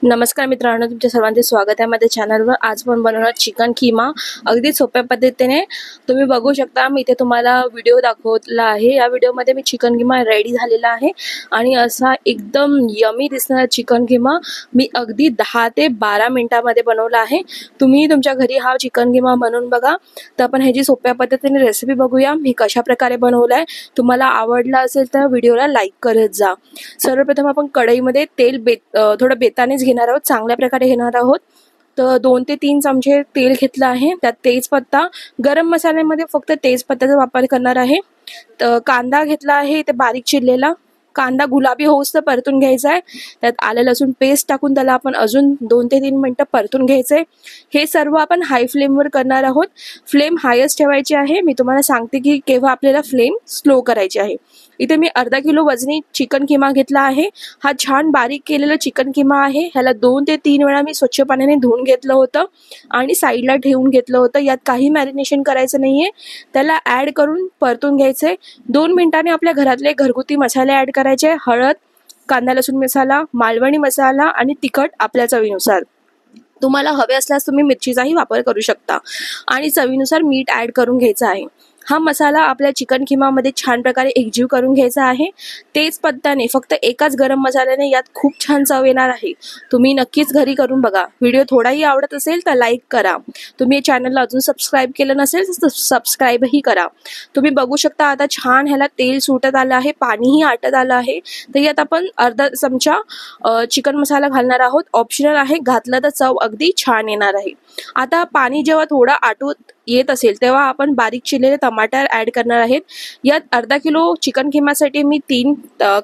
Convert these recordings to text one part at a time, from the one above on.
नमस्कार मित्रांनो, तुमच्या सर्वांचे स्वागत आहे माझ्या चॅनलवर। आज आपण बनवणार चिकन कीमा अगदी सोप्या पद्धतीने। तुम्ही बघू शकता, मी इथे तुम्हाला व्हिडिओ दाखवला आहे। या व्हिडिओमध्ये मी चिकन कीमा रेडी झालेला आहे आणि असा एकदम यमी दिसणारा चिकन कीमा मी अगदी 10 ते 12 मिनिटांमध्ये बनवला आहे। तुम्ही तुमच्या घरी हा चिकन कीमा बनवून बघा। तर आपण ह्याची सोप्या पद्धतीने रेसिपी बघूया मी कशा प्रकारे बनवलाय। तुम्हाला आवडला असेल तर व्हिडिओला लाईक करत जा। सर्वप्रथम आपण कढईमध्ये तेल थोडं बेतानेच घेणार आहोत, चांगल्या प्रकारे घेणार आहोत। तर 2 ते 3 चमचे तेल घेतलं आहे। त्यात तेजपत्ता, गरम मसाल्यामध्ये फक्त तेजपत्त्याचा वापर करणार आहे। तर कांदा घेतला आहे ते बारीक चिरलेला। कांदा गुलाबी होऊस तर परतून घ्यायचा आहे। त्यात आलं लसूण पेस्ट टाकून त्याला आपण अजून 2 ते 3 मिनिटं परतून घ्यायचंय। हे सर्व आपण हाय फ्लेमवर करणार आहोत। फ्लेम हायच ठेवायची आहे। मी तुम्हाला सांगते की केव्हा आपल्याला फ्लेम स्लो करायची आहे। इथे मी अर्धा किलो वजनी चिकन कीमा घेतला आहे। हा छान बारीक केलेला चिकन कीमा आहे। ह्याला 2 ते 3 वेळा मी स्वच्छ पाण्याने धुवून घेतलं होतं आणि साईडला ठेवून घेतलं होतं। यात काही मॅरिनेशन करायचं नाहीये, त्याला ऍड करून परतून घ्यायचंय। 2 मिनिटांनी आपल्या घरातले घरगुती मसाले ऍड करायचे। हळद, कांदा लसूण मसाला, मालवणी मसाला आणि तिखट आपल्या चवीनुसार। तुम्हाला हवे असल्यास तुम्ही मिरचीचाही वापर करू शकता आणि चवीनुसार मीठ ऍड करून घ्यायचं आहे। हा मसाला आपल्या चिकन कीमामध्ये छान प्रकारे एकजीव करून घ्यायचा आहे। तेजपत्त्याने फक्त एकाच गरम मसाल्याने यात खूप छान चव येणार आहे। तुम्ही नक्कीच घरी करून बघा। व्हिडिओ थोडाही आवडत असेल तर लाईक करा। तुम्ही चॅनलला अजून सबस्क्राईब केलं नसेल तर सबस्क्राईबही करा। तुम्ही बघू शकता आता छान ह्याला तेल सुटत आलं आहे, पाणीही आटत आलं आहे। तर यात आपण अर्धा चमचा चिकन मसाला घालणार आहोत। ऑप्शनल आहे, घातला तर चव अगदी छान येणार आहे। आता पाणी जेव्हा थोडं आटून येत असेल तेव्हा आपण बारीक चिरलेले टमाटर ऍड करणार आहेत। यात अर्धा किलो चिकन कीमासाठी मी 3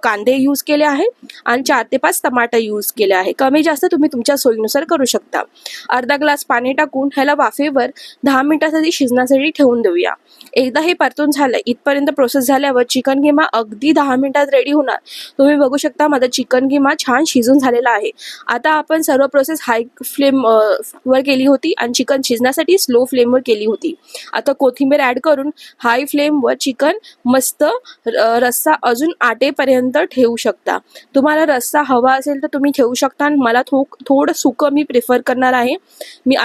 कांदे यूज केले आहेत आणि 4 ते 5 टमाटर यूज केले आहे। कमी जास्त तुम्ही तुमच्या सोयीनुसार करू शकता। अर्धा ग्लास पाणी टाकून ह्याला वाफेवर 10 मिनिटांसाठी शिजण्यासाठी ठेवून देऊया। एकदा हे परतून झालं, इथपर्यंत प्रोसेस झाल्यावर चिकन कीमा अगदी 10 मिनिटात रेडी होणार। तुम्ही बघू शकता माझा चिकन कीमा छान शिजून झालेला आहे। आता आपण सर्व प्रोसेस हाय फ्लेम वर केली होती आणि चिकन शिजण्यासाठी स्लो फ्लेमवर केली होती। आता कोथिंबीर ऍड करून हाय फ्लेम वर चिकन मस्त रस्सा अजून आटेपर्यंत ठेवू शकता। तुम्हाला रस्सा हवा असेल तर तुम्ही ठेवू शकता। मला थोडं सुकं मी प्रिफर करणार आहे। मी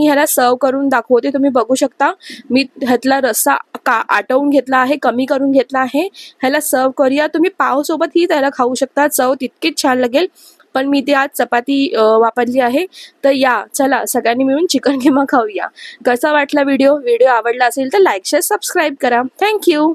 ह्याला सर्व करून दाखवते। तुम्ही बघू शकता मी ह्यातला रस्सा आटवून घेतला आहे, कमी करून घेतला आहे। ह्याला सर्व करूया। तुम्ही पाव सोबतही त्याला खाऊ शकता, चव तितकीच छान लागेल। पण मी ते आज चपाती वापरली आहे। तर या चला सगळ्यांनी मिळून चिकन कीमा खाऊया। कसा वाटला व्हिडिओ आवडला असेल तर लाईक शेअर सबस्क्राईब करा। थँक्यू।